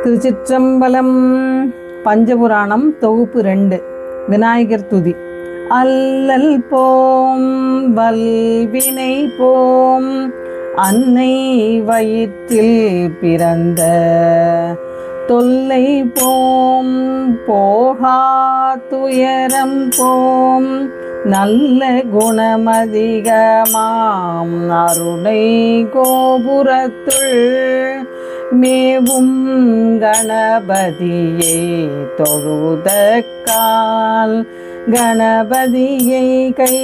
திருச்சிற்றம்பலம். பஞ்சபுராணம் தொகுப்பு 2. விநாயகர் துதி. அல்லல் போம் வல்வினை போம் அன்னை வயிற்றில் பிறந்த தொல்லை போம் போகா துயரம் போம் நல்ல குணமதிகமாம் அருணை கோபுரத்துள் மேவும் கணபதியை தொழுதக்கால் கணபதியை கை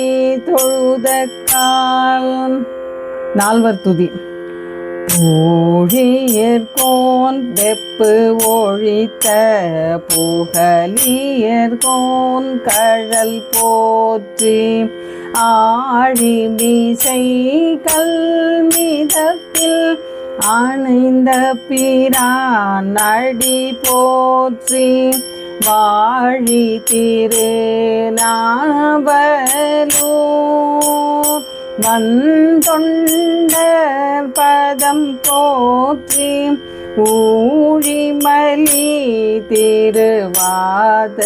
தொழுதக்கால். நால்வர் துதி. ஊழியர்கோன் வெப்பு ஒழித்த புகழியர்கோன் கழல் போற்றி ஆழி மீசை கல்மிதப்பில் அணைந்த பிரான் அடி போற்றி வாழி திருநாவலூர் வந்தொண்டர் பதம் போற்றி ஊழிமலி திருவாத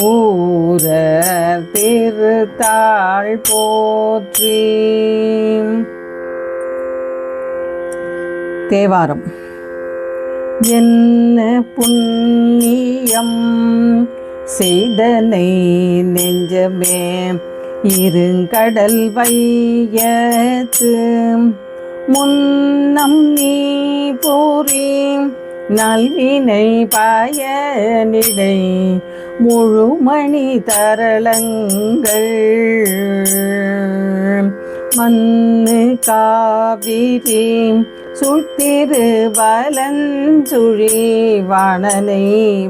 ஊரர் திருத்தாள் போற்றி. தேவாரம். என்ன புண்ணியம் செய்தனை நெஞ்சமே இருங்கடல் வையத்து முன்னம் நீ பூரி நல்வினை பயனிடை முழுமணி தரளங்கள் மண்ணு காவிரி சுட்டிரு வலஞ்சுழி வனனை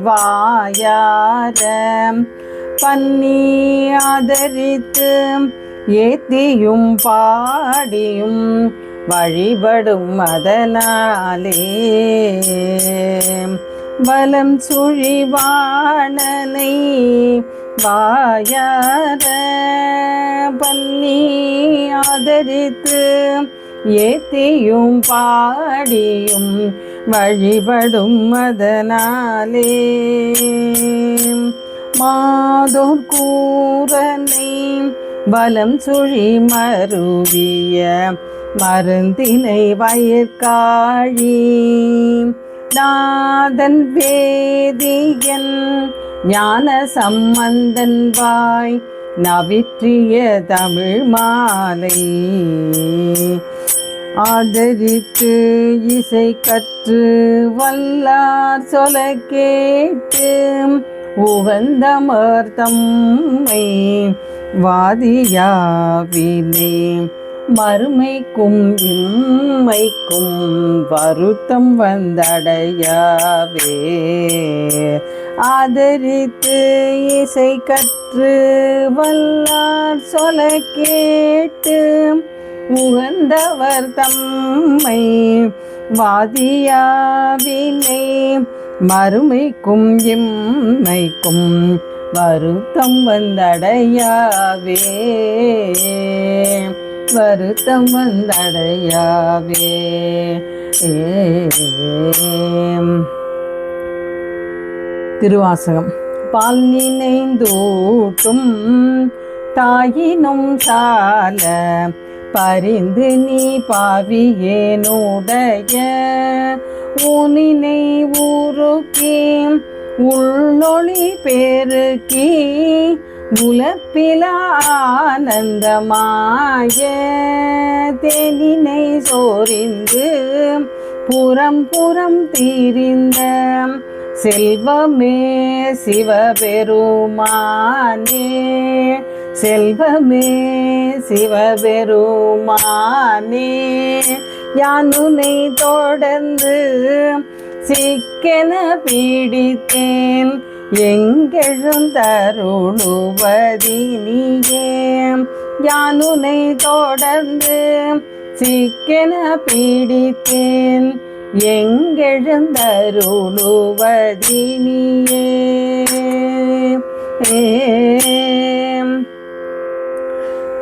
வாயார பன்னி ஆதரித்து ஏத்தியும் பாடியும் வழிபடும் அதனாலே வலம் சுழி வாணனை வாயார பன்னி ஆதரித்து ஏத்தியும் பாடியும் வழிபடும் அதனாலே மாதோர் கூரனை வலம் சுழி மருவிய மருந்தினை வயிற்காழி நாதன் வேதியன் ஞான சம்பந்தன் வாய் நவிற்றிய தமிழ் மாலை ஆதரித்து இசை கற்று வல்லார் சொல கேட்டு உகந்தமர்த்தம்மை வாதியாவினே மறுமைக்கும் இம்மைக்கும் வருத்தம் வந்தடையாவே ஆதரித்து இசை கற்று வல்லார் சொல கேட்டு உகந்தவர் தம்மை வாதியாவினை மறுமைக்கும் இம்மைக்கும் வருத்தம் வந்தடையாவே வருத்தம் வந்தடையாவே. திருவாசகம். பால் நினைந்தூட்டும் தாயினும் சால பரிந்து நீ பாவியேனுடைய ஊனினை ஊருக்கி உள்ளொளி பெருக்கி உலப்பில ஆனந்தமாய தேனினை சோரிந்து புறம் புறம் தீரிந்த செல்வமே சிவபெருமானே செல்வமே சிவபெருமானே யானுனை தொடர்ந்து சிக்கென பீடித்தேன் எங்கெழுந்தருளுவதினியே யானுனை தொடர்ந்து சிக்கென பீடித்தேன் எங்கெழுந்தருளுவதினியே.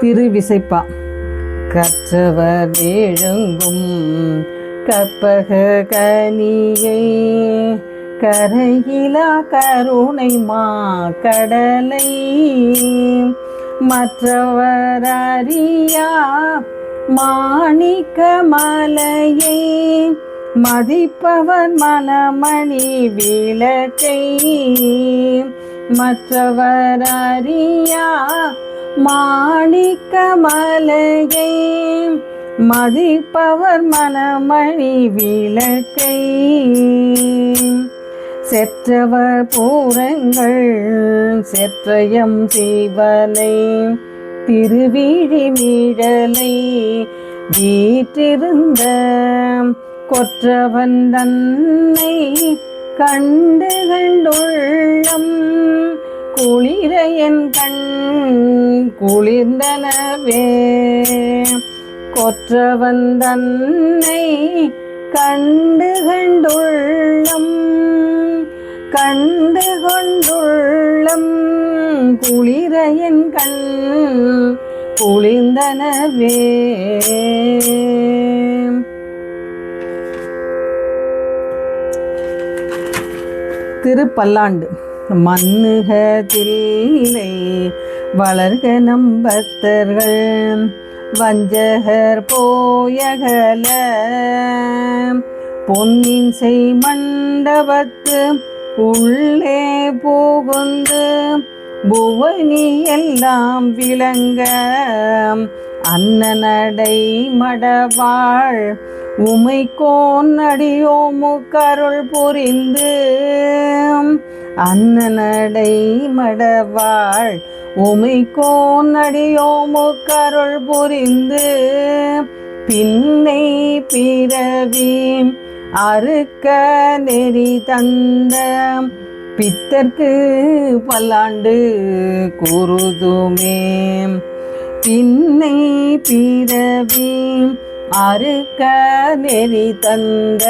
திருவிசைப்பா. கற்றவர் வேழுங்கும் கற்பக கனியை கரையிலா கருணை மா கடலை மற்றவர் அறியா மாணிக்க மலையை மதிப்பவர் மனமணி விளக்கை மற்றவர் அறியா மாணிக்க மலையை மதிப்பவர் மனமணி விளக்கை செற்றவர் பூரங்கள் செற்றயம் சிவனை திருவிழி மீழலை வீற்றிருந்த கொற்றவன் தன்னை கண்டு கண்டுள்ளம் குளிர என் கண் குளிர்ந்தனவே கொற்றவன் தன்னை கண்டு கண்டுள்ளம் கண்டு கொண்டுள்ளம் குளிர என் கண் குளிர்ந்தனவே. திருப்பல்லாண்டு. மன்னுகதில்லை வளர்க நம்பத்தர்கள் வஞ்சகர் போயகல பொன்னின் செய் மண்டபத்து உள்ளே புகுந்து புவனி எல்லாம் விளங்க அன்னநடை மடவாள் உமைக்கோன் அடியோமுக்கருள் புரிந்து அன்னநடை மடவாள் உமைக்கோன் அடியோமுக்கருள் புரிந்து பின்னை பிறவி அறுக்க நெறி தந்த பித்தர்க்கு பல்லாண்டு கூறுதுமே. பின்னை பிறவி அறுக்க நெறி தந்த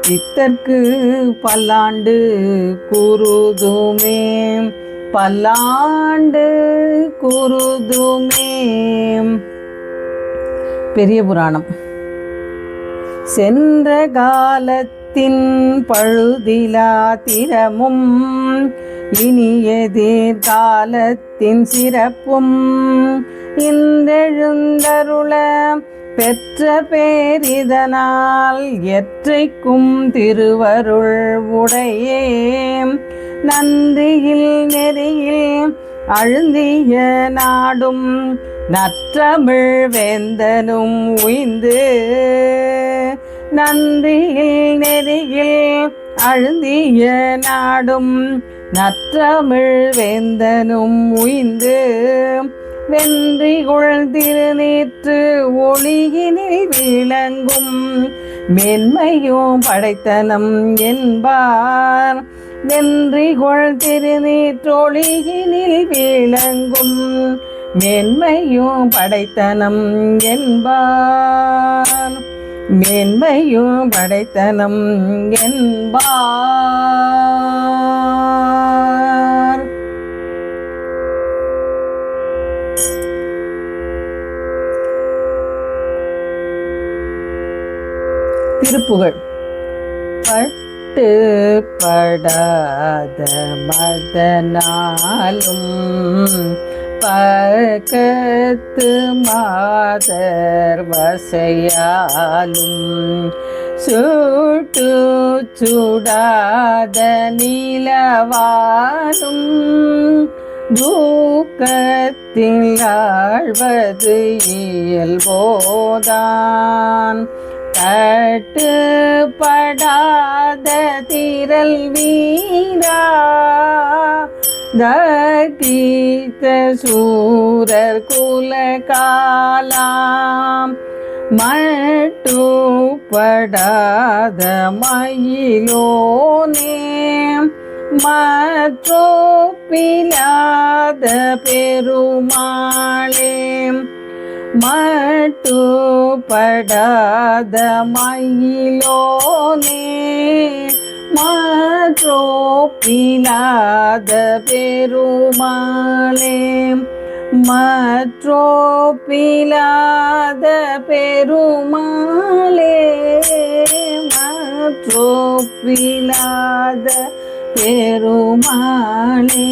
பித்தர்க்கு பல்லாண்டு கூறுதுமே பல்லாண்டு கூறுதுமே. பெரிய புராணம். சென்ற காலத்தின் பழுதிலா திறமும் இனி எதிர்காலத்தின் சிறப்பும் இன்றெழுந்தருள பெற்ற பேரிதனால் எற்றைக்கும் திருவருள் உடையே நன்றியில் நெறியில் அழுந்திய நாடும் நற்றமிழ் வேந்தனும் உய்ந்து நன்றியில் நெறியில் அழுந்திய நாடும் நற்றமிழ் வேந்தனும் உய்ந்து வென்றிகுள் திருநீற்று ஒளியினில் விளங்கும் மென்மையும் படைத்தனம் என்பார். வென்றிகுள் திருநீற்றொளியினில் விளங்கும் மென்மையும் படைத்தனம் என்பார். மென்மையும் படைத்தனம் என்பார். திருப்புகழ். பட்டு படாத மதனாலும் பக்கத்து மாதர் வசையாலும் சுட்டு சுடாத நிலவாலும் தூக்கத்தில் ஆழ்வது இயல்போதான் கட்டுப்படாத திரள் வீரா தீர்த்த சூரர் குலகாலாம் மட்டுப்படாத மயிலோனே மற்றொப்பிலாத பெருமாளே மட்டுப்படாத மயிலோனே மற்றொப்பிலாத பெருமாளே மற்றோப்பிலாத பெருமாளே, மற்றோப்பிலாத பெருமாளே.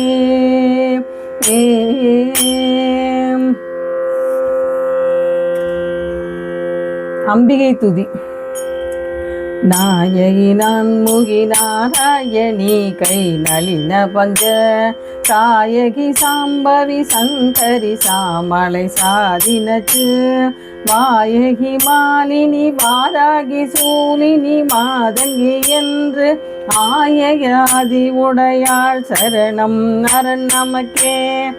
அம்பிகை துதி. நாயகி நான்முகி நாராயணி கை நளின பஞ்ச தாயகி சாம்பவி சங்கரி சாமலை சாதினச்சு வாயகி மாலினி வாராகி சூலினி மாதங்கி என்று ஆயகாதி உடையாள் சரணம் அரண் நமக்கே.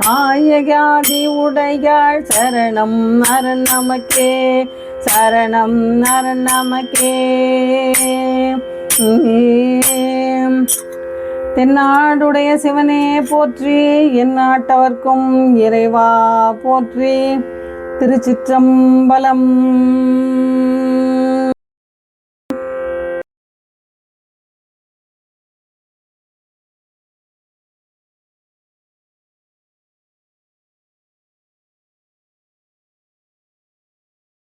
ஆயகாதி உடையாள் சரணம் அரண் நமக்கே. சரணம் அரண் நமக்கே. தென்னாடுடைய சிவனே போற்றி, என் நாட்டவர்க்கும் இறைவா போற்றி. திருச்சிற்றம்பலம்.